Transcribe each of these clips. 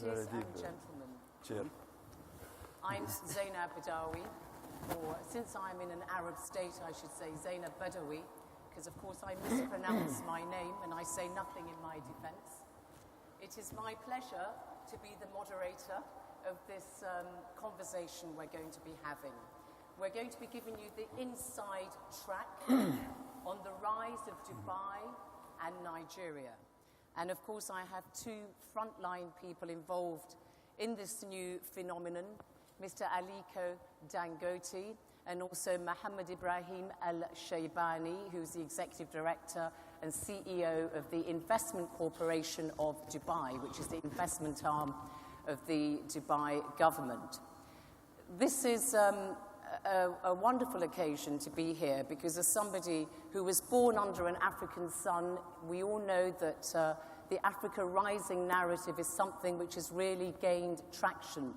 Ladies and gentlemen, Chair. I'm Zainab Badawi, or since I'm in an Arab state, I should say Zainab Badawi, because of course I mispronounce my name and I say nothing in my defense. It is my pleasure to be the moderator of this conversation we're going to be having. We're going to be giving you the inside track on the rise of Dubai and Nigeria. And of course, I have two frontline people involved in this new phenomenon, Mr. Aliko Dangote and also Mohammed Ibrahim Al-Shaybani, who's the Executive Director and CEO of the Investment Corporation of Dubai, which is the investment arm of the Dubai government. This is a wonderful occasion to be here because as somebody who was born under an African sun, we all know that the Africa Rising narrative is something which has really gained traction.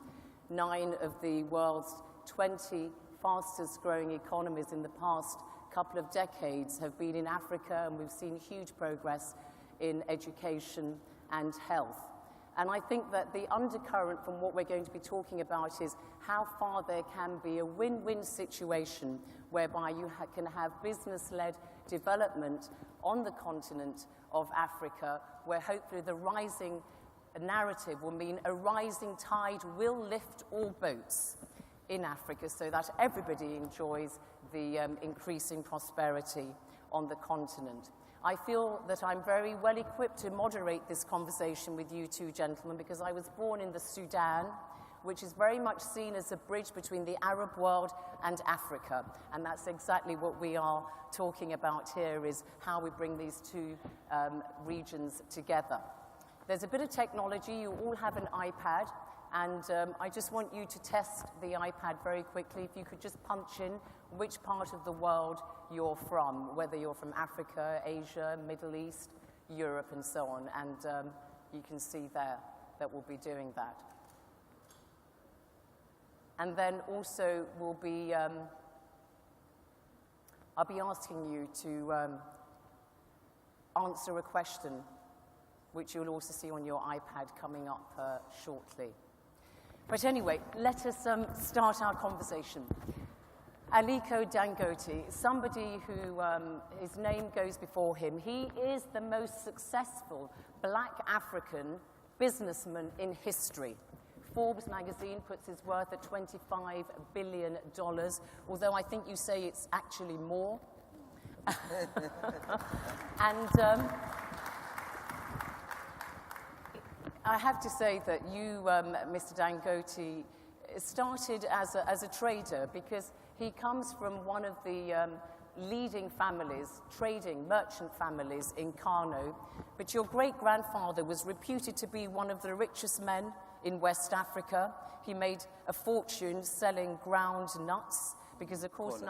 9 of the world's 20 fastest growing economies in the past couple of decades have been in Africa, and we've seen huge progress in education and health. And I think that the undercurrent from what we're going to be talking about is how far there can be a win-win situation whereby you can have business-led development on the continent of Africa, where hopefully the rising narrative will mean a rising tide will lift all boats in Africa so that everybody enjoys the increasing prosperity on the continent. I feel that I'm very well equipped to moderate this conversation with you two gentlemen because I was born in the Sudan, which is very much seen as a bridge between the Arab world and Africa. And that's exactly what we are talking about here, is how we bring these two regions together. There's a bit of technology. You all have an iPad. And I just want you to test the iPad very quickly. If you could just punch in which part of the world you're from, whether you're from Africa, Asia, Middle East, Europe, and so on. And you can see there that we'll be doing that. And then also we'll be, I'll be asking you to answer a question, which you'll also see on your iPad coming up shortly. But anyway, let us start our conversation. Aliko Dangote, somebody who his name goes before him. He is the most successful black African businessman in history. Forbes magazine puts his worth at $25 billion, although I think you say it's actually more. And I have to say that you, Mr. Dangote, started as a trader because he comes from one of the leading families, trading merchant families in Kano. But your great-grandfather was reputed to be one of the richest men in West Africa. He made a fortune selling ground nuts because, of course,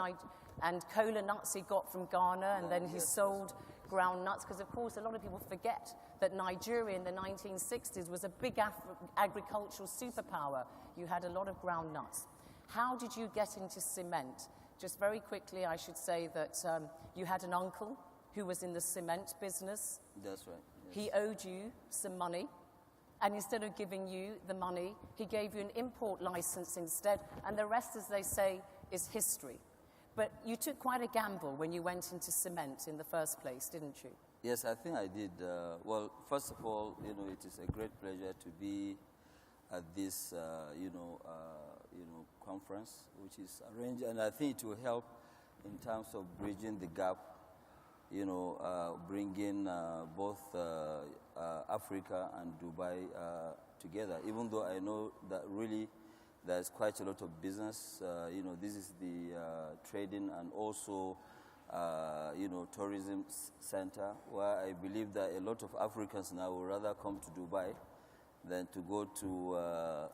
and cola nuts he got from Ghana, and then he sold ground nuts because, of course, a lot of people forget that Nigeria in the 1960s was a big agricultural superpower. You had a lot of ground nuts. How did you get into cement? Just very quickly, I should say that you had an uncle who was in the cement business. That's right. Yes. He owed you some money, and instead of giving you the money, he gave you an import license instead, and the rest, as they say, is history. But you took quite a gamble when you went into cement in the first place, didn't you? Yes, I think I did. Well, first of all, it is a great pleasure to be at this, conference, which is arranged, and I think it will help in terms of bridging the gap, bringing both Africa and Dubai together. Even though I know that really there's quite a lot of business. This is the trading and also tourism center, where I believe that a lot of Africans now would rather come to Dubai than to go to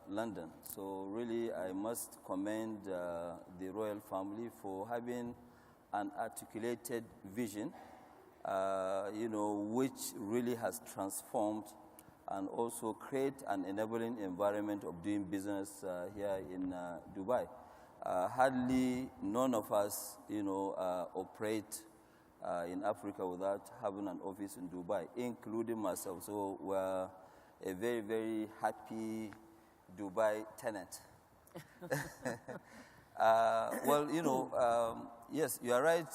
London. So really, I must commend the royal family for having an articulated vision, which really has transformed and also create an enabling environment of doing business here in Dubai. Hardly none of us, operate in Africa without having an office in Dubai, including myself. So we're a very, very happy Dubai tenant. Well, you know, yes, you are right,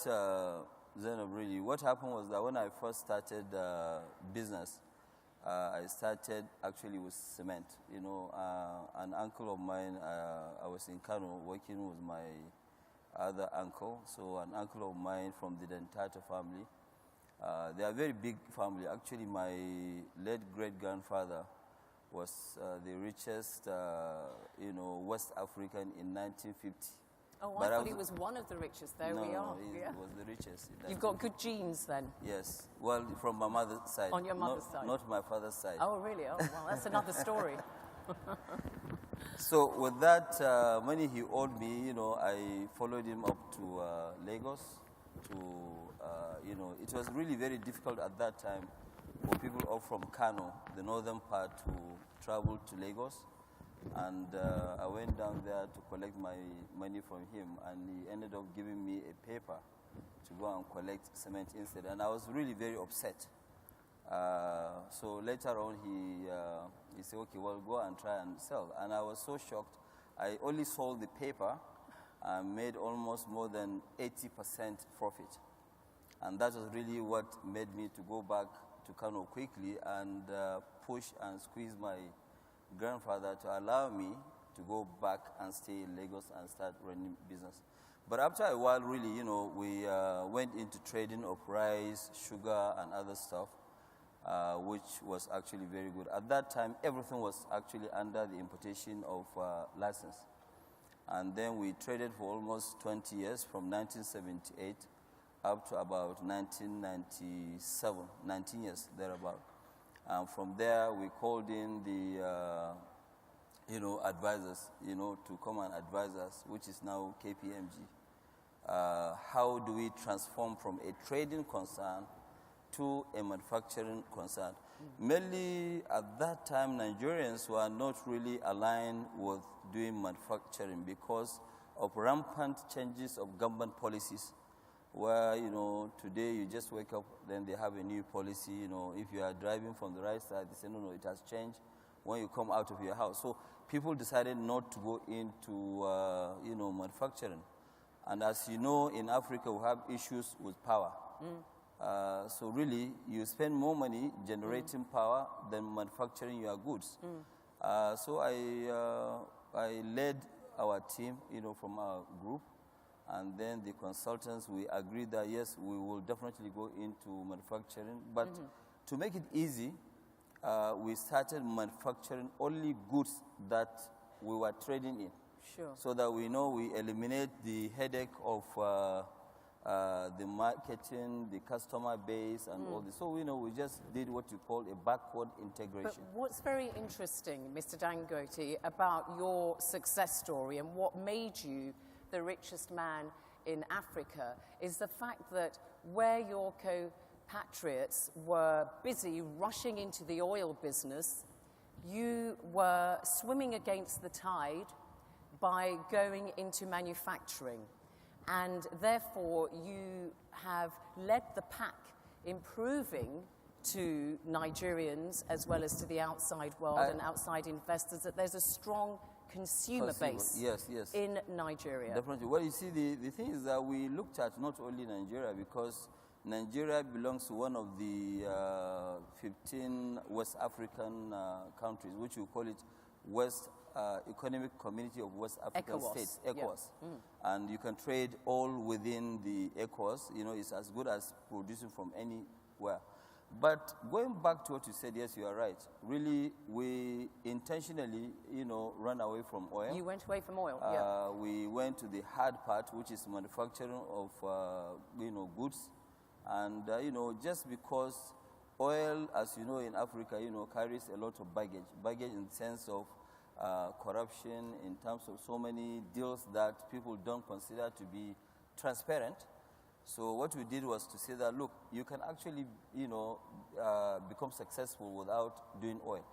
Zainab, really. What happened was that when I first started business, I started actually with cement. You know, an uncle of mine, I was in Kano working with my other uncle. So an uncle of mine from the Dangote family. They are a very big family. Actually, my late great-grandfather was the richest, you know, West African in 1950. Oh, I thought he was one of the richest. There we are. No, he was the richest. You've got good genes then. Yes. Well, from my mother's side. On your mother's side? Not my father's side. Oh, really? Oh, well, that's another story. So with that money he owed me, you know, I followed him up to Lagos. You know, it was really very difficult at that time for people up from Kano, the northern part, to travel to Lagos. And I went down there to collect my money from him, and he ended up giving me a paper to go and collect cement instead. And I was really very upset. So later on, he said, okay, well, go and try and sell. And I was so shocked. I only sold the paper and made almost more than 80% profit. And that was really what made me to go back to Kano quickly and push and squeeze my grandfather to allow me to go back and stay in Lagos and start running business. But after a while, really, you know, we went into trading of rice, sugar, and other stuff, which was actually very good. At that time, everything was actually under the importation of license. And then we traded for almost 20 years, from 1978 up to about 1997, 19 years, thereabout. And from there, we called in the, you know, advisors, you know, to come and advise us, which is now KPMG. How do we transform from a trading concern to a manufacturing concern? Mainly at that time, Nigerians were not really aligned with doing manufacturing because of rampant changes of government policies, where, you know, today you just wake up, then they have a new policy. You know, if you are driving from the right side, they say, no, it has changed when you come out of your house. So people decided not to go into, you know, manufacturing. And as you know, in Africa, we have issues with power. So really, you spend more money generating power than manufacturing your goods. So I led our team, you know, from our group. And then the consultants, we agreed that, yes, we will definitely go into manufacturing. But to make it easy, we started manufacturing only goods that we were trading in. Sure. So that we know we eliminate the headache of the marketing, the customer base, and all this. So we know we just did what you call a backward integration. But what's very interesting, Mr. Dangote, about your success story and what made you the richest man in Africa is the fact that where your compatriots were busy rushing into the oil business, you were swimming against the tide by going into manufacturing. And therefore, you have led the pack in proving to Nigerians as well as to the outside world and outside investors that there's a strong consumer base in Nigeria. Definitely. Well, you see, the thing is that we looked at not only Nigeria, because Nigeria belongs to one of the 15 West African countries, which we call it West Economic Community of West African States, ECOWAS. And you can trade all within the ECOWAS. You know, it's as good as producing from anywhere. But going back to what you said, yes, you are right. Really, we intentionally, you know, ran away from oil. You went away from oil, We went to the hard part, which is manufacturing of, you know, goods. And, you know, just because oil, as you know, in Africa, you know, carries a lot of baggage. Baggage in the sense of corruption, in terms of so many deals that people don't consider to be transparent. So what we did was to say that, look, you can actually, you know, become successful without doing oil.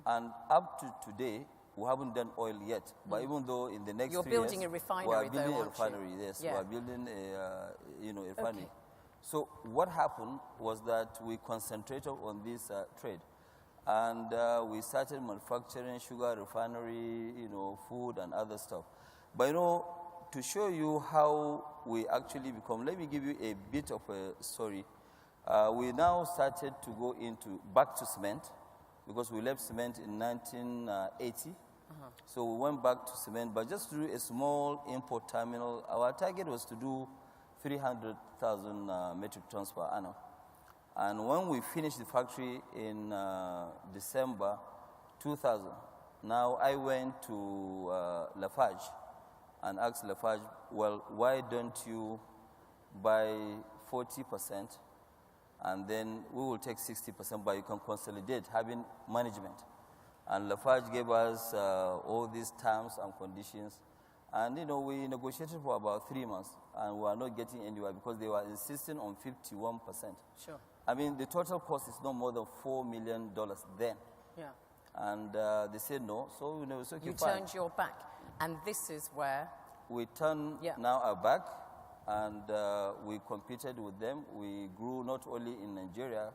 And up to today, we haven't done oil yet. But even though in the next 3 years... You're building a refinery, we are building though, a refinery, aren't you? yes. Yeah. We are building a, you know, a refinery. Okay. So what happened was that we concentrated on this trade. And we started manufacturing sugar refinery, food and other stuff. But to show you how we actually become, let me give you a bit of a story. We now started to go back to cement, because we left cement in 1980. So we went back to cement, but just to do a small import terminal. Our target was to do 300,000 metric tons per annum. And when we finished the factory in December 2000, now I went to Lafarge and asked Lafarge, well, why don't you buy 40%, and then we will take 60%, but you can consolidate having management. And Lafarge gave us all these terms and conditions. And, we negotiated for about 3 months, and we were not getting anywhere because they were insisting on 51%. Sure. I mean, the total cost is no more than $4 million then. Yeah. And they said no, so it's okay, you fine. turned your back, and this is where? We turned now our back, and we competed with them. We grew not only in Nigeria,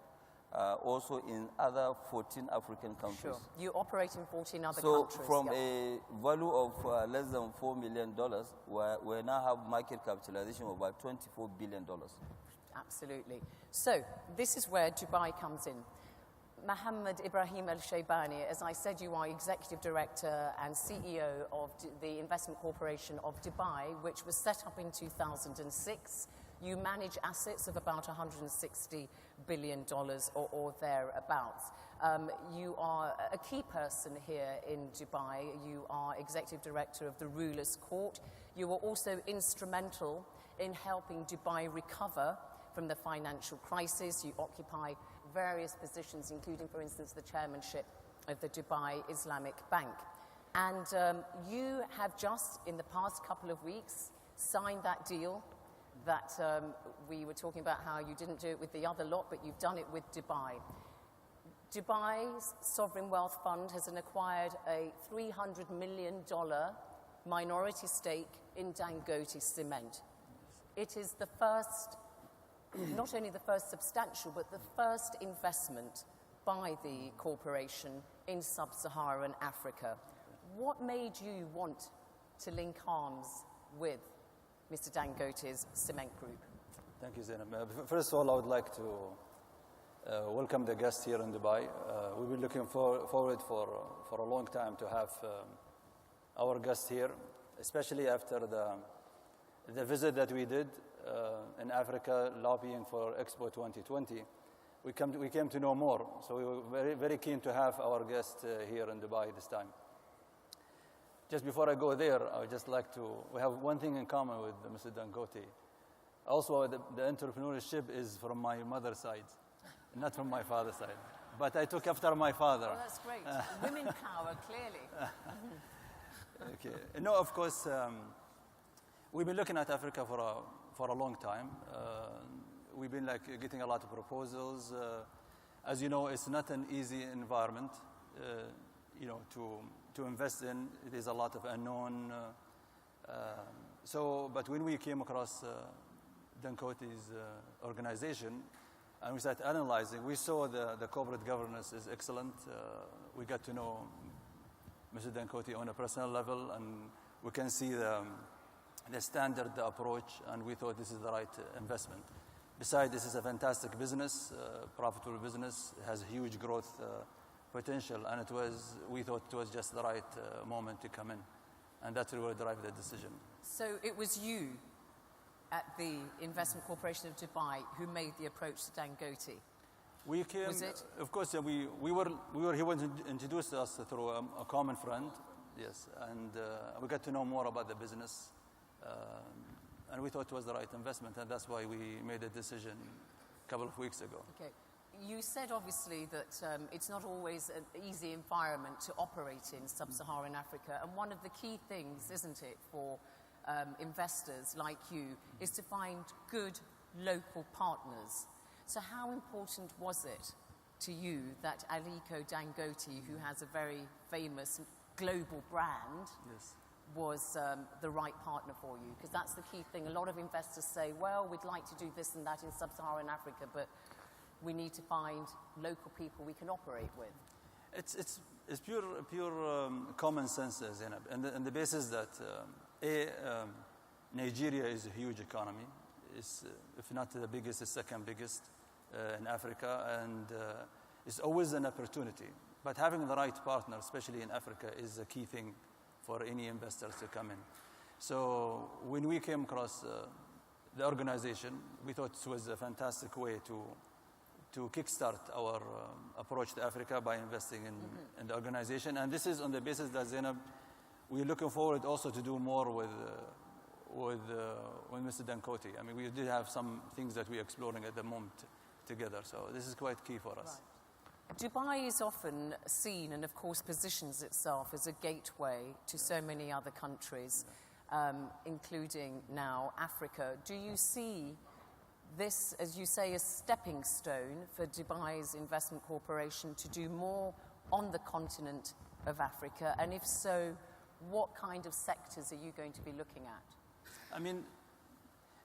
also in other 14 African countries. Sure. You operate in 14 other So countries. from a value of less than $4 million, we now have market capitalization of about $24 billion. Absolutely. So this is where Dubai comes in. Mohammed Ibrahim Al-Shaybani, as I said, you are Executive Director and CEO of the Investment Corporation of Dubai, which was set up in 2006. You manage assets of about $160 billion or thereabouts. You are a key person here in Dubai. You are Executive Director of the Ruler's Court. You were also instrumental in helping Dubai recover from the financial crisis. You occupy various positions, including, for instance, the chairmanship of the Dubai Islamic Bank. And you have just, in the past couple of weeks, signed that deal that we were talking about, how you didn't do it with the other lot, but you've done it with Dubai. Dubai's Sovereign Wealth Fund has acquired a $300 million minority stake in Dangote Cement. It is the first, not only the first substantial, but the first investment by the corporation in sub-Saharan Africa. What made you want to link arms with Mr. Dangote's cement group? Thank you, Zainab. First of all, I would like to welcome the guests here in Dubai. We've been looking forward for a long time to have our guests here, especially after the visit that we did in Africa, lobbying for Expo 2020. We came to know more, so we were very, very keen to have our guests here in Dubai this time. Just before I go there, I would just like to, we have one thing in common with Mr. Dangote. Also, the entrepreneurship is from my mother's side, not from my father's side. But I took after my father. Oh, that's great. Women power, clearly. Okay. No, of course, we've been looking at Africa for a long time. We've been getting a lot of proposals. As you know, it's not an easy environment, to invest in. It is a lot of unknown. But when we came across Dangote's organization, and we started analyzing, we saw the corporate governance is excellent. We got to know Mr. Dangote on a personal level, and we can see the standard approach, and we thought this is the right investment. Besides, this is a fantastic business, profitable business, has huge growth potential, and we thought it was just the right moment to come in, and that's what drive the decision. So it was you at the Investment Corporation of Dubai who made the approach to Dangote? We came, was it? Of course, he introduced us through a common friend, yes, and we got to know more about the business, and we thought it was the right investment, and that's why we made a decision a couple of weeks ago. Okay. You said, obviously, that it's not always an easy environment to operate in sub-Saharan Africa, and one of the key things, isn't it, for investors like you, is to find good local partners. So how important was it to you that Aliko Dangote, who has a very famous global brand, yes, was the right partner for you? Because that's the key thing. A lot of investors say, well, we'd like to do this and that in sub-Saharan Africa, but we need to find local people we can operate with. It's pure common sense, Zainab, and the basis that Nigeria is a huge economy. It's, if not the biggest, the second biggest in Africa, and it's always an opportunity. But having the right partner, especially in Africa, is a key thing for any investors to come in. So when we came across the organization, we thought it was a fantastic way to kickstart our approach to Africa by investing in the organization. And this is on the basis that, Zainab, we're looking forward also to do more with Mr. Dangote. I mean, we did have some things that we're exploring at the moment together. So this is quite key for us. Right. Dubai is often seen and, of course, positions itself as a gateway to so many other countries, including now Africa. Do you see this, as you say, a stepping stone for Dubai's investment corporation to do more on the continent of Africa? And if so, what kind of sectors are you going to be looking at? I mean,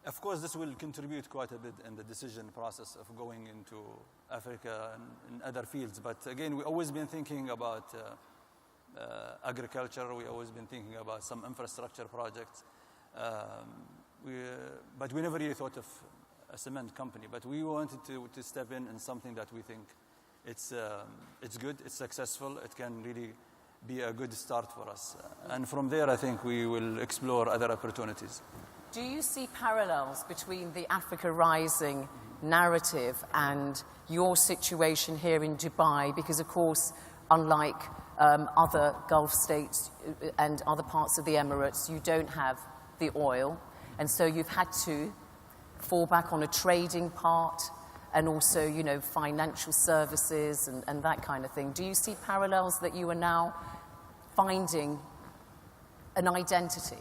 of course, this will contribute quite a bit in the decision process of going into Africa and other fields. But again, we've always been thinking about agriculture. We've always been thinking about some infrastructure projects. But we never really thought of a cement company. But we wanted to step in something that we think it's good, it's successful, it can really be a good start for us. And from there, I think we will explore other opportunities. Do you see parallels between the Africa Rising narrative and your situation here in Dubai? Because, of course, unlike other Gulf states and other parts of the Emirates, you don't have the oil. And so you've had to fall back on a trading part and also, you know, financial services and that kind of thing. Do you see parallels that you are now finding an identity?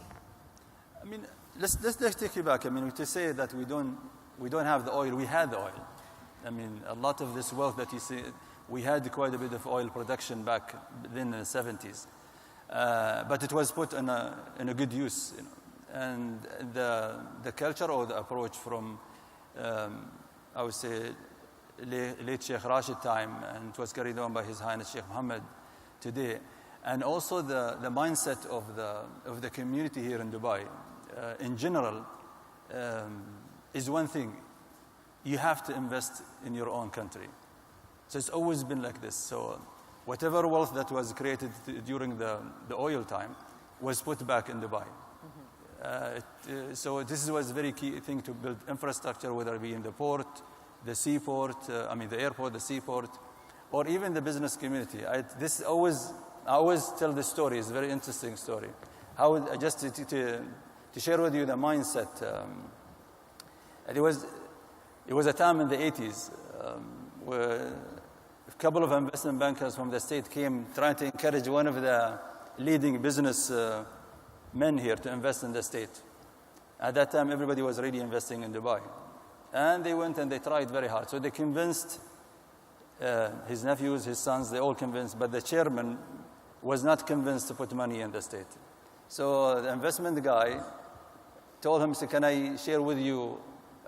I mean, let's take you back. I mean, to say that we don't have the oil, we had the oil. I mean, a lot of this wealth that you see, we had quite a bit of oil production back then in the 70s. But it was put in a good use, you know. And the culture or the approach from, I would say, late Sheikh Rashid time, and it was carried on by His Highness Sheikh Mohammed today, and also the mindset of the community here in Dubai, in general, is one thing. You have to invest in your own country. So it's always been like this. So whatever wealth that was created during the oil time was put back in Dubai. So this was a very key thing to build infrastructure, whether it be in the port, the seaport, the airport, the seaport, or even the business community. I always tell this story. It's a very interesting story. How just to share with you the mindset. It was a time in the 80s where a couple of investment bankers from the state came trying to encourage one of the leading business men here to invest in the state. At that time, everybody was really investing in Dubai. And they went and they tried very hard. So they convinced his nephews, his sons, they all convinced, but the chairman was not convinced to put money in the state. So the investment guy told him, can I share with you,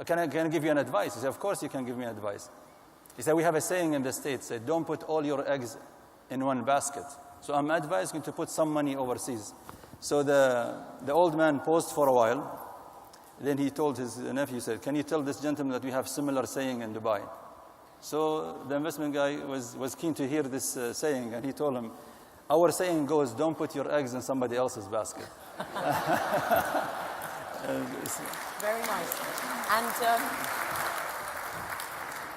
can I give you an advice? He said, of course you can give me advice. He said, we have a saying in the States, say, don't put all your eggs in one basket. So I'm advising you to put some money overseas. So the old man paused for a while. Then he told his nephew, he said, can you tell this gentleman that we have similar saying in Dubai? So the investment guy was keen to hear this saying, and he told him, our saying goes, don't put your eggs in somebody else's basket. Very nice. And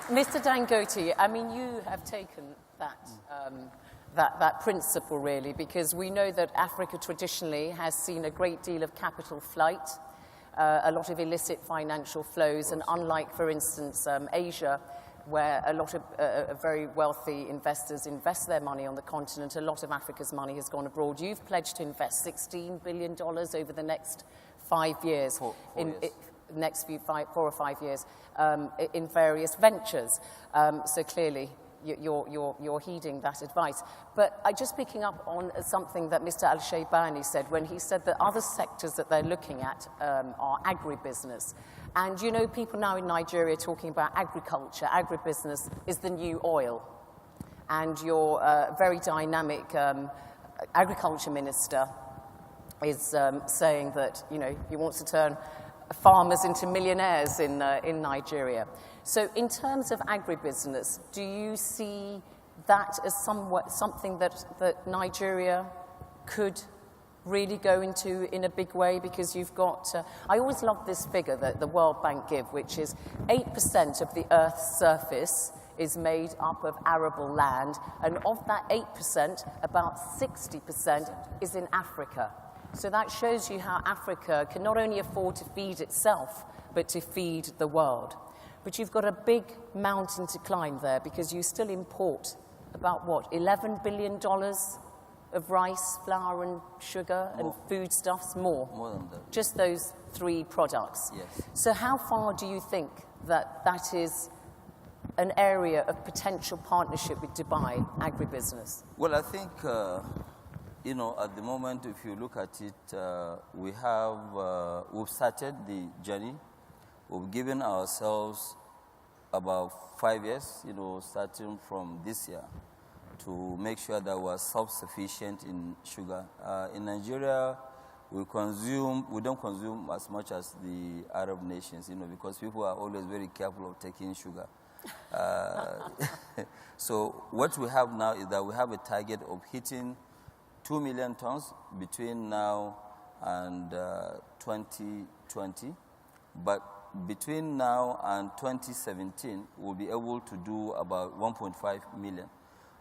Mr. Dangote, I mean, you have taken that principle, really, because we know that Africa traditionally has seen a great deal of capital flight, a lot of illicit financial flows, and unlike, for instance, Asia, where a lot of very wealthy investors invest their money on the continent, a lot of Africa's money has gone abroad. You've pledged to invest $16 billion over the next 5 years, next 4 or 5 years, in various ventures. So clearly, you're heeding that advice. But just picking up on something that Mr. Al-Shaybani said when he said that other sectors that they're looking at are agribusiness. And you know, people now in Nigeria are talking about agriculture. Agribusiness is the new oil. and your very dynamic agriculture minister is saying that, you know, he wants to turn farmers into millionaires in Nigeria. So in terms of agribusiness, do you see that as something that Nigeria could really go into in a big way? Because you've got, I always love this figure that the World Bank give, which is 8% of the Earth's surface is made up of arable land, and of that 8%, about 60% is in Africa. So that shows you how Africa can not only afford to feed itself, but to feed the world. But you've got a big mountain to climb there, because you still import about, what, $11 billion of rice, flour and sugar and foodstuffs? More than that. Just those three products. Yes. So how far do you think that is an area of potential partnership with Dubai agribusiness? Well, I think, you know, at the moment, if you look at it, we've started the journey. We've given ourselves about 5 years, you know, starting from this year, to make sure that we're self-sufficient in sugar. In Nigeria, we don't consume as much as the Arab nations, you know, because people are always very careful of taking sugar. So what we have now is that we have a target of hitting 2 million tons between now and 2020. But between now and 2017, we'll be able to do about 1.5 million.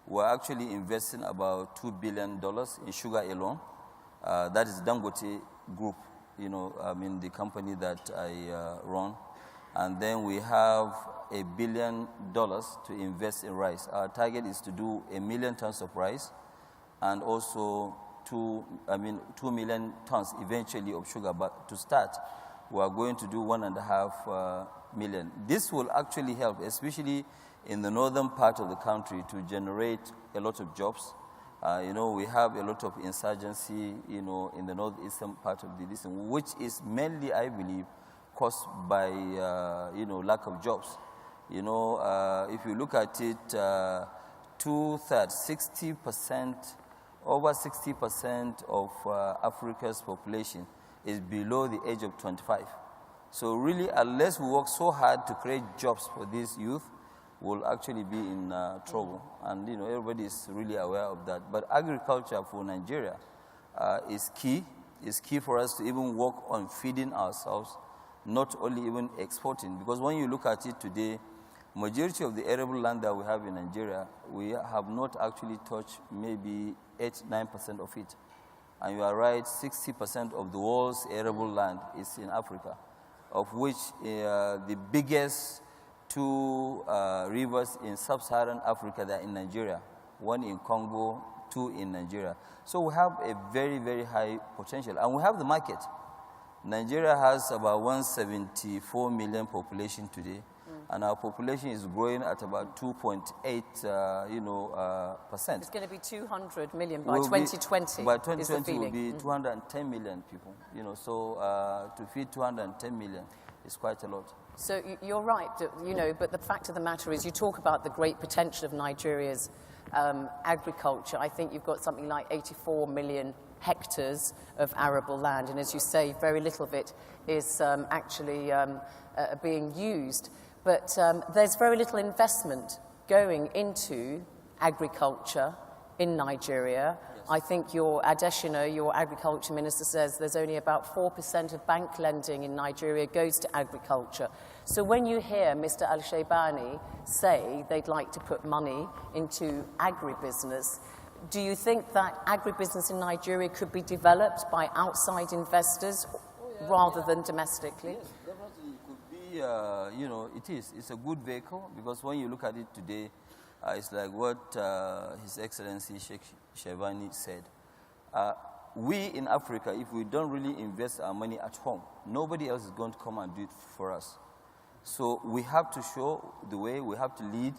We're actually investing about $2 billion in sugar alone. That is Dangote Group, you know, I mean, the company that I run. And then we have $1 billion to invest in rice. Our target is to do 1 million tons of rice, and also 2 million tons eventually of sugar. But to start, we are going to do 1.5 million. This will actually help, especially in the northern part of the country, to generate a lot of jobs. You know, we have a lot of insurgency, you know, in the northeastern part of the region, which is mainly, I believe, caused by, you know, lack of jobs. You know, if you look at it, 60%, over 60% of Africa's population is below the age of 25. So really, unless we work so hard to create jobs for these youth, we'll actually be in trouble. And, you know, everybody is really aware of that. But agriculture for Nigeria is key. It's key for us to even work on feeding ourselves, not only even exporting. Because when you look at it today, majority of the arable land that we have in Nigeria, we have not actually touched maybe 8-9% of it. And you are right, 60% of the world's arable land is in Africa, of which the biggest 2 rivers in sub-Saharan Africa, they are in Nigeria. 1 in Congo, 2 in Nigeria. So we have a very, very high potential. And we have the market. Nigeria has about 174 million population today. And our population is growing at about 2.8%. It's going to be 200 million by 2020. By 2020, will be 210 million people. You know, so to feed 210 million is quite a lot. So you're right, you know, but the fact of the matter is, you talk about the great potential of Nigeria's agriculture. I think you've got something like 84 million hectares of arable land, and as you say, very little of it is actually being used. But there's very little investment going into agriculture in Nigeria. Yes. I think your Adesina, your agriculture minister, says there's only about 4% of bank lending in Nigeria goes to agriculture. So when you hear Mr. Al-Shaibani say they'd like to put money into agribusiness, do you think that agribusiness in Nigeria could be developed by outside investors rather than domestically? Yes. You know, it's a good vehicle, because when you look at it today, it's like what His Excellency Sheikh Shevani said. We in Africa, if we don't really invest our money at home, nobody else is going to come and do it for us. So we have to show the way, we have to lead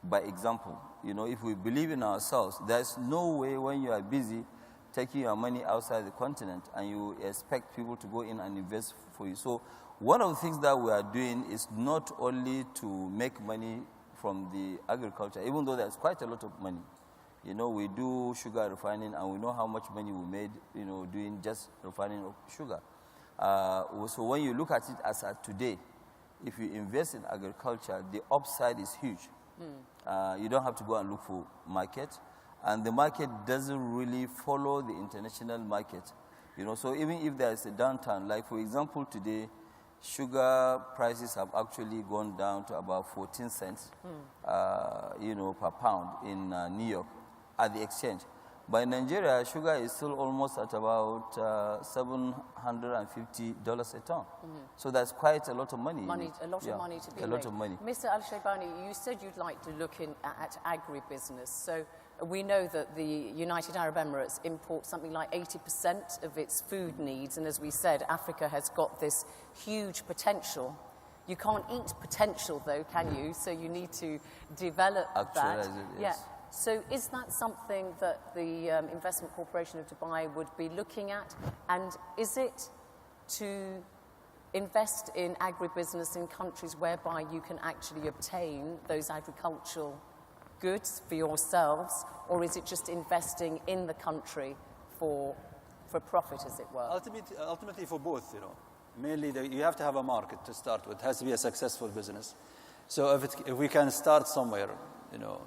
by example. You know, if we believe in ourselves, there's no way when you are busy taking your money outside the continent and you expect people to go in and invest for you. So one of the things that we are doing is not only to make money from the agriculture, even though there's quite a lot of money. You know, we do sugar refining, and we know how much money we made, you know, doing just refining of sugar. So when you look at it as at today, if you invest in agriculture, the upside is huge. You don't have to go and look for market, and the market doesn't really follow the international market. You know, so even if there is a downturn, like for example today, sugar prices have actually gone down to about 14 cents, you know, per pound in New York at the exchange. But in Nigeria, sugar is still almost at about $750 a ton. So that's quite a lot of money. A lot of money to be made. A lot of money. Mr. Al-Shaybani, you said you'd like to look at agribusiness. So we know that the United Arab Emirates import something like 80% of its food needs. And as we said, Africa has got this huge potential. You can't eat potential, though, can you? So you need to develop that. Yes. Yeah. So is that something that the Investment Corporation of Dubai would be looking at? And is it to invest in agribusiness in countries whereby you can actually obtain those agricultural goods for yourselves, or is it just investing in the country for profit, as it were? Ultimately for both, you know. Mainly, you have to have a market to start with. It has to be a successful business. So if we can start somewhere, you know,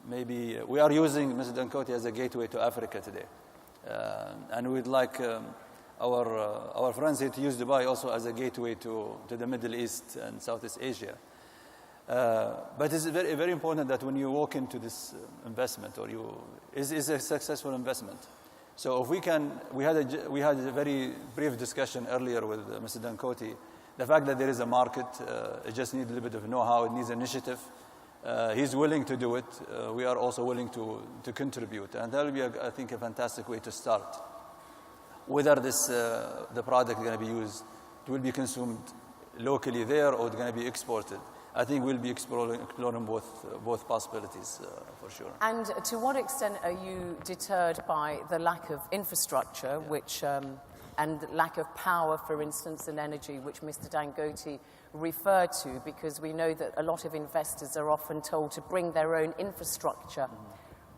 maybe we are using Mr. Dangote as a gateway to Africa today. And we'd like our friends here to use Dubai also as a gateway to the Middle East and Southeast Asia. But it's very, very important that when you walk into this investment, or is a successful investment. So if we had a very brief discussion earlier with Mr. Dangote. The fact that there is a market, it just needs a little bit of know-how, it needs initiative. He's willing to do it. We are also willing to contribute. And that will be, I think, a fantastic way to start. Whether the product is going to be used, it will be consumed locally there, or it's going to be exported. I think we'll be exploring both possibilities for sure. And to what extent are you deterred by the lack of infrastructure, which and lack of power, for instance, and energy, which Mr. Dangote referred to? Because we know that a lot of investors are often told to bring their own infrastructure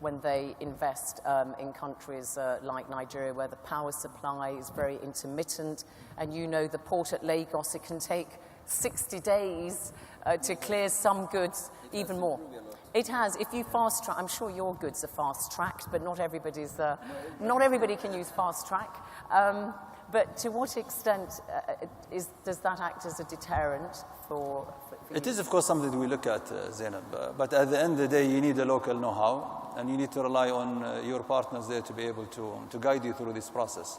when they invest in countries like Nigeria, where the power supply is very intermittent. And you know the port at Lagos, it can take 60 days to clear some goods, even more. It has. If you fast track, I'm sure your goods are fast tracked, but not everybody can use fast track. But to what extent does that act as a deterrent for you? It is, of course, something that we look at, Zainab. But at the end of the day, you need a local know-how, and you need to rely on your partners there to be able to guide you through this process.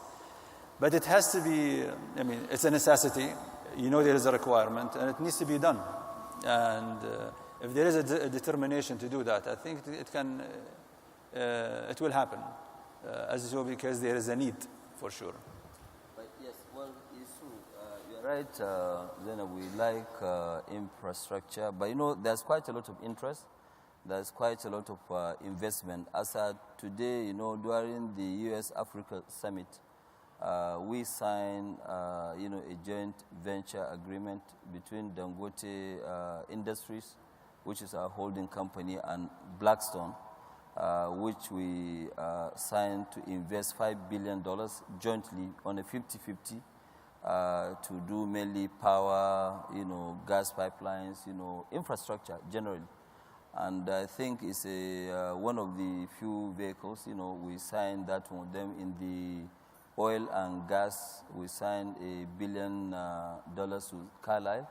But it has to be, I mean, it's a necessity. You know there is a requirement, and it needs to be done. And if there is a determination to do that, I think it will happen, as well, because there is a need, for sure. But yes, well, it's true. You're right, Zainab, we like infrastructure, but you know, there's quite a lot of interest. There's quite a lot of investment. As today, you know, during the US-Africa Summit, we signed, you know, a joint venture agreement between Dangote Industries, which is our holding company, and Blackstone, which we signed to invest $5 billion jointly on a 50-50 to do mainly power, you know, gas pipelines, you know, infrastructure generally. And I think it's one of the few vehicles, you know, we signed that one with them. In the oil and gas, we signed $1 billion with Carlyle.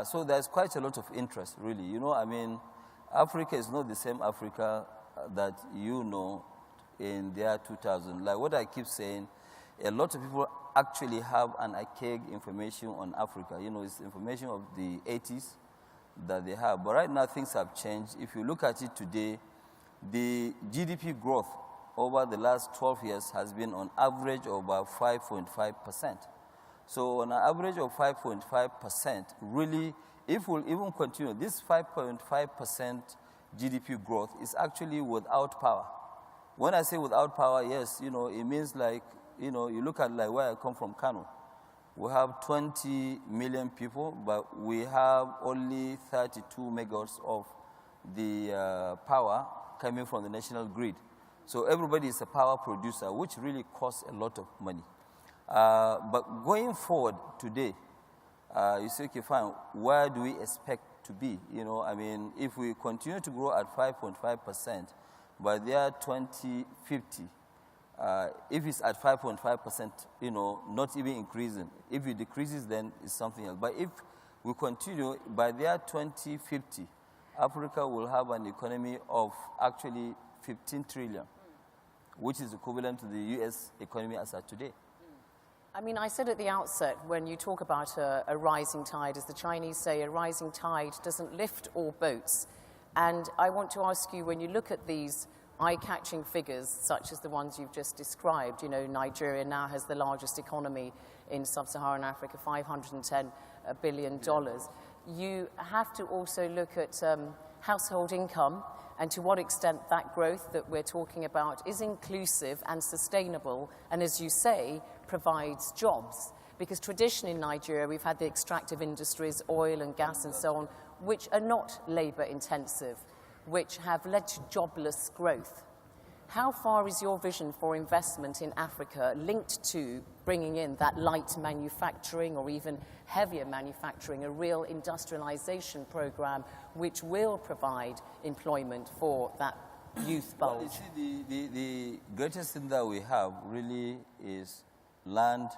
So there's quite a lot of interest, really. You know, I mean, Africa is not the same Africa that you know in the year 2000. Like what I keep saying, a lot of people actually have an archaic information on Africa. You know, it's information of the 80s that they have. But right now, things have changed. If you look at it today, the GDP growth over the last 12 years has been on average of about 5.5%. So on an average of 5.5%, really, if we'll even continue, this 5.5% GDP growth is actually without power. When I say without power, yes, you know, it means like, you know, you look at like where I come from, Kano. We have 20 million people, but we have only 32 megawatts of the power coming from the national grid. So everybody is a power producer, which really costs a lot of money. But going forward today, you say, okay, fine, where do we expect to be? You know, I mean, if we continue to grow at 5.5%, by the year 2050, if it's at 5.5%, you know, not even increasing. If it decreases, then it's something else. But if we continue, by the year 2050, Africa will have an economy of actually 15 trillion, which is equivalent to the US economy as of today. I mean, I said at the outset, when you talk about a rising tide, as the Chinese say, a rising tide doesn't lift all boats. And I want to ask you, when you look at these eye-catching figures, such as the ones you've just described, you know, Nigeria now has the largest economy in sub-Saharan Africa, $510 billion. You have to also look at household income and to what extent that growth that we're talking about is inclusive and sustainable, and as you say, provides jobs. Because traditionally in Nigeria, we've had the extractive industries, oil and gas and so on, which are not labor intensive, which have led to jobless growth. How far is your vision for investment in Africa linked to bringing in that light manufacturing or even heavier manufacturing, a real industrialization program which will provide employment for that youth bulge? Well, you see, the greatest thing that we have really is land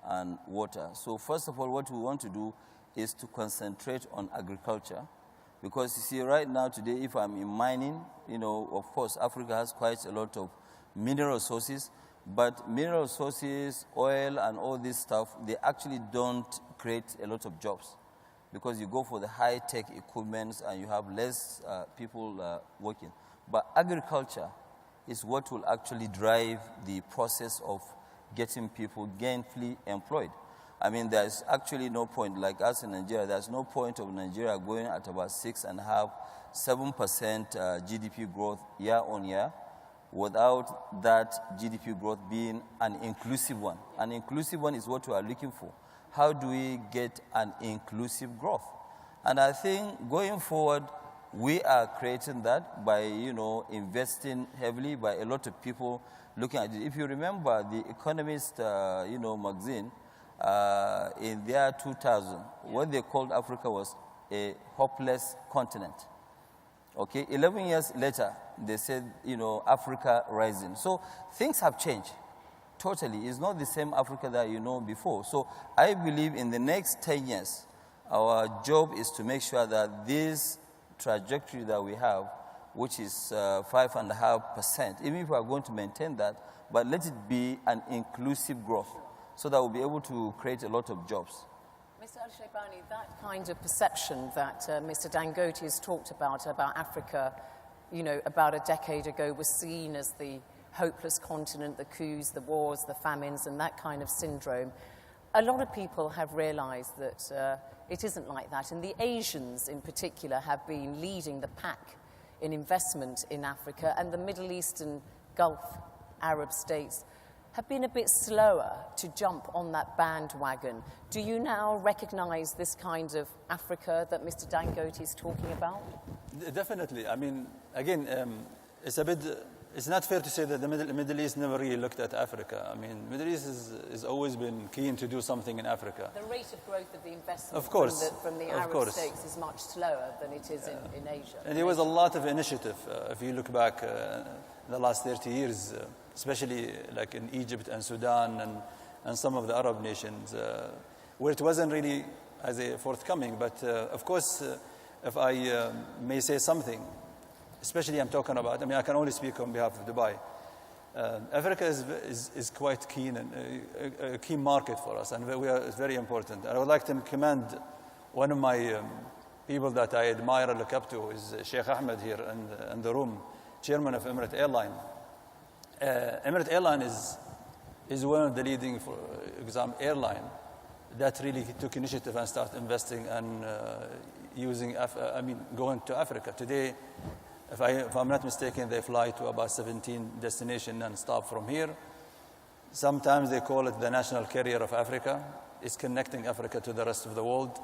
and water. So first of all, what we want to do is to concentrate on agriculture. Because you see, right now, today, if I'm in mining, you know, of course, Africa has quite a lot of mineral resources, but mineral resources, oil, and all this stuff, they actually don't create a lot of jobs because you go for the high-tech equipment and you have less people working. But agriculture is what will actually drive the process of getting people gainfully employed. I mean, there's actually no point, like us in Nigeria, there's no point of Nigeria going at about 6.5%, 7% GDP growth year on year without that GDP growth being an inclusive one. An inclusive one is what we are looking for. How do we get an inclusive growth? And I think going forward, we are creating that by, you know, investing heavily by a lot of people looking at it. If you remember the Economist, you know, magazine, in the year 2000, what they called Africa was a hopeless continent. Okay, 11 years later, they said, you know, Africa rising. So things have changed totally. It's not the same Africa that you know before. So I believe in the next 10 years, our job is to make sure that this trajectory that we have, which is 5.5%, even if we are going to maintain that, but let it be an inclusive growth, so that we'll be able to create a lot of jobs. Mr. Al-Shaybani, that kind of perception that Mr. Dangote has talked about Africa, you know, about a decade ago was seen as the hopeless continent, the coups, the wars, the famines, and that kind of syndrome. A lot of people have realized that it isn't like that, and the Asians in particular have been leading the pack in investment in Africa, and the Middle Eastern Gulf Arab states have been a bit slower to jump on that bandwagon. Do you now recognize this kind of Africa that Mr. Dangote is talking about? Definitely. I mean, again, it's not fair to say that the Middle East never really looked at Africa. I mean, Middle East has always been keen to do something in Africa. The rate of growth of the investment of course, from the Arab states is much slower than it is in Asia. And there was a lot of initiative. If you look back the last 30 years, especially like in Egypt and Sudan and some of the Arab nations, where it wasn't really as a forthcoming. But of course, if I may say something, especially I'm talking about, I mean, I can only speak on behalf of Dubai. Africa is quite keen and a key market for us, and it's very important. And I would like to commend one of my people that I admire and look up to is Sheikh Ahmed here in the room, chairman of Emirates Airline. Emirates Airline is one of the leading airline that really took initiative and started investing and going to Africa. Today, if I'm not mistaken, they fly to about 17 destinations and stop from here. Sometimes they call it the national carrier of Africa. It's connecting Africa to the rest of the world.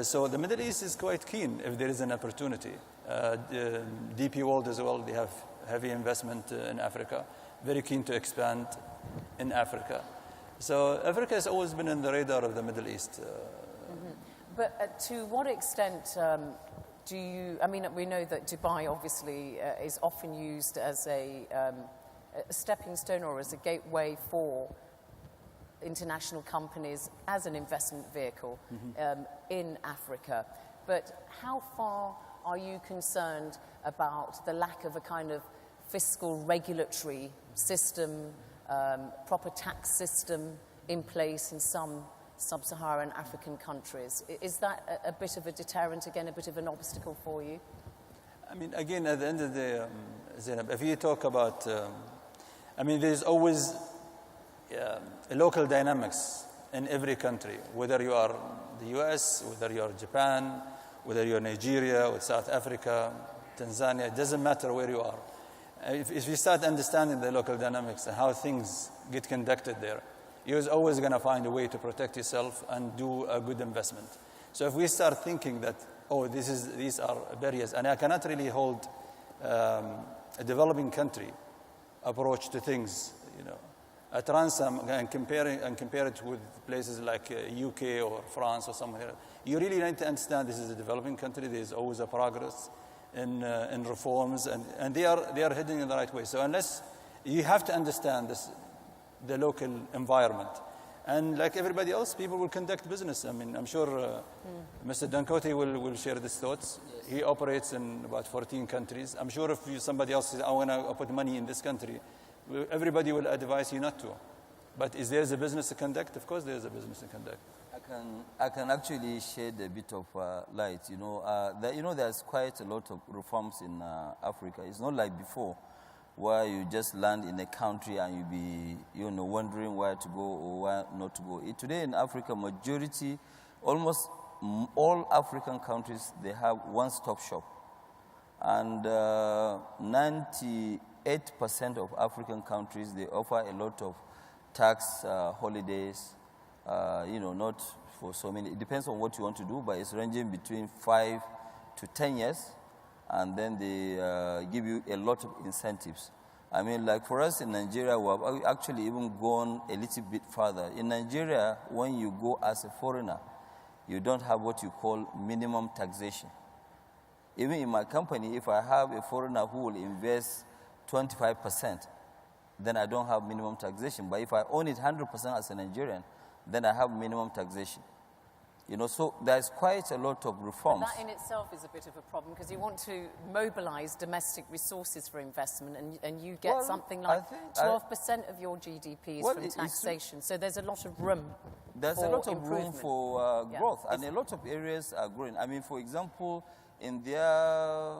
So the Middle East is quite keen if there is an opportunity. DP World as well, they have heavy investment in Africa, very keen to expand in Africa. So Africa has always been in the radar of the Middle East. But to what extent do you, I mean, we know that Dubai obviously is often used as a stepping stone or as a gateway for international companies as an investment vehicle in Africa. But how far are you concerned about the lack of a kind of fiscal regulatory system, proper tax system in place in some sub-Saharan African countries? Is that a bit of a deterrent, again, a bit of an obstacle for you? I mean, again, at the end of the day, Zainab, if you talk about, I mean, there's always local dynamics in every country, whether you are the US, whether you are Japan, whether you're Nigeria or South Africa, Tanzania, it doesn't matter where you are. If you start understanding the local dynamics and how things get conducted there, you're always going to find a way to protect yourself and do a good investment. So if we start thinking that, oh, these are barriers, and I cannot really hold a developing country approach to things, you know, at ransom and compare it with places like UK or France or somewhere. You really need to understand this is a developing country. There's always a progress in reforms, and they are heading in the right way. So unless you have to understand this, the local environment, and like everybody else, people will conduct business. I mean, I'm sure Mr. Dangote will share these thoughts. He operates in about 14 countries. I'm sure if somebody else says, I want to put money in this country, everybody will advise you not to. But is there a business to conduct? Of course there is a business to conduct. I can actually shed a bit of light. There's quite a lot of reforms in Africa. It's not like before, where you just land in a country and you be, wondering where to go or where not to go. Today in Africa, almost all African countries, they have one-stop shop. And 98% of African countries, they offer a lot of tax holidays, not for so many. It depends on what you want to do, but it's ranging between 5 to 10 years. And then they give you a lot of incentives. I mean, like for us in Nigeria, we have actually even gone a little bit further. In Nigeria, when you go as a foreigner, you don't have what you call minimum taxation. Even in my company, if I have a foreigner who will invest 25%, then I don't have minimum taxation. But if I own it 100% as a Nigerian, then I have minimum taxation. So there's quite a lot of reforms. But that in itself is a bit of a problem because you want to mobilize domestic resources for investment, and you get something like 12% of your GDP is from taxation. So there's a lot of room. There's a lot of room for growth, and a lot of areas are growing. I mean, for example, in their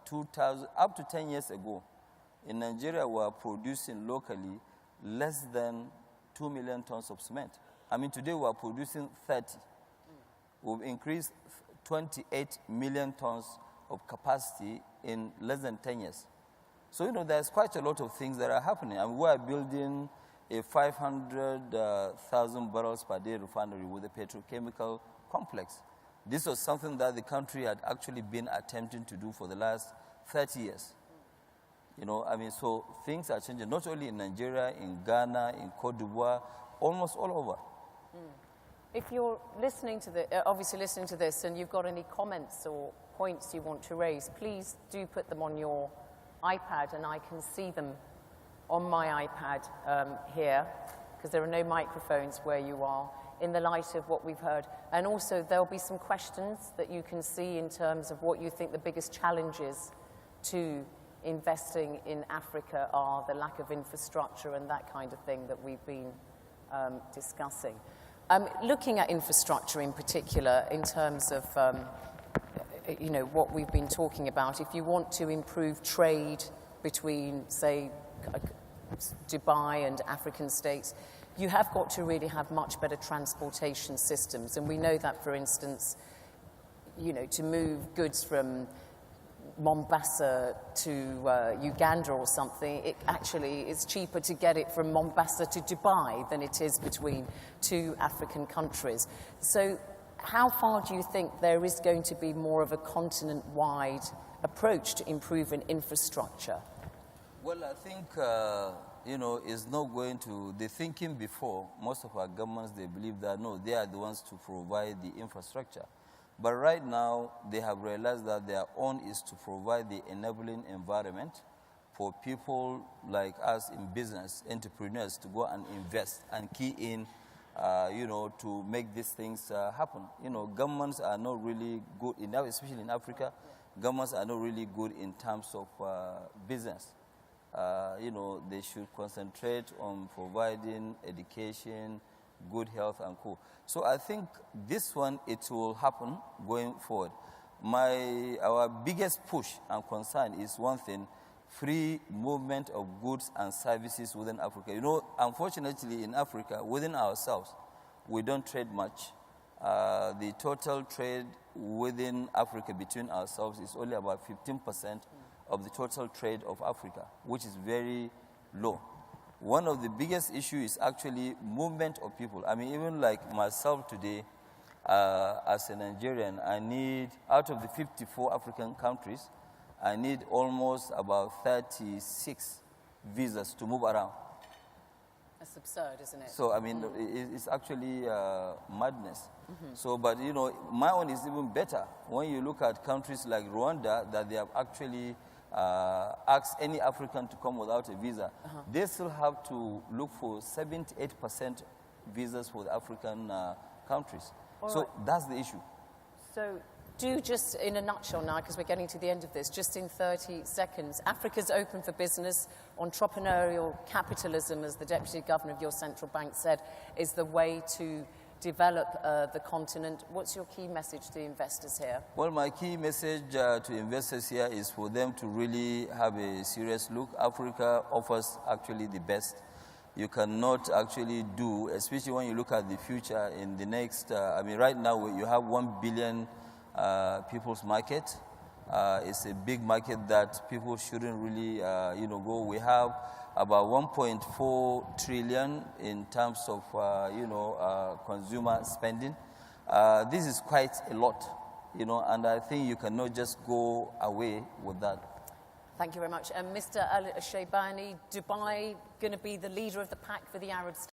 2000, up to 10 years ago, in Nigeria, we are producing locally less than 2 million tons of cement. I mean, today we are producing 30. We've increased 28 million tons of capacity in less than 10 years. So, there's quite a lot of things that are happening. I mean, we are building a 500,000 barrels per day refinery with a petrochemical complex. This was something that the country had actually been attempting to do for the last 30 years. So things are changing, not only in Nigeria, in Ghana, in Cote d'Ivoire, almost all over. If you're obviously listening to this and you've got any comments or points you want to raise, please do put them on your iPad, and I can see them on my iPad here, because there are no microphones where you are, in the light of what we've heard. And also there'll be some questions that you can see in terms of what you think the biggest challenges to investing in Africa are, the lack of infrastructure and that kind of thing that we've been discussing. Looking at infrastructure in particular, in terms of what we've been talking about, if you want to improve trade between, say, Dubai and African states, you have got to really have much better transportation systems. And we know that, for instance, to move goods from Mombasa to Uganda or something, it actually is cheaper to get it from Mombasa to Dubai than it is between two African countries. So how far do you think there is going to be more of a continent-wide approach to improving infrastructure? Well, I think, you know, it's not going to, the thinking before, most of our governments, they believe that, no, they are the ones to provide the infrastructure. But right now, they have realized that their own is to provide the enabling environment for people like us in business, entrepreneurs, to go and invest and key in, you know, to make these things happen. You know, governments are not really good enough, especially in Africa. Governments are not really good in terms of business. You know, they should concentrate on providing education, good health, and co. So I think this one, it will happen going forward. Our biggest push and concern is one thing: free movement of goods and services within Africa. You know, unfortunately, in Africa, within ourselves, we don't trade much. The total trade within Africa between ourselves is only about 15% of the total trade of Africa, which is very low. One of the biggest issues is actually movement of people. I mean, even like myself today, as a Nigerian, I need, out of the 54 African countries, I need almost about 36 visas to move around. That's absurd, isn't it? So, I mean, it's actually madness. So, but, you know, my one is even better. When you look at countries like Rwanda, that they have actually asked any African to come without a visa, they still have to look for 78% visas for the African countries. So that's the issue. So do just, in a nutshell now, because we're getting to the end of this, just in 30 seconds, Africa's open for business. Entrepreneurial capitalism, as the Deputy Governor of your central bank said, is the way to develop the continent. What's your key message to investors here? Well, my key message to investors here is for them to really have a serious look. Africa offers actually the best. You cannot actually do, especially when you look at the future in the next, I mean, right now you have 1 billion people's market. It's a big market that people shouldn't really, you know, go. We have about 1.4 trillion in terms of, you know, consumer spending. This is quite a lot, you know, and I think you cannot just go away with that. Thank you very much. Mr. Al-Shaybani, Dubai going to be the leader of the pack for the Arab states?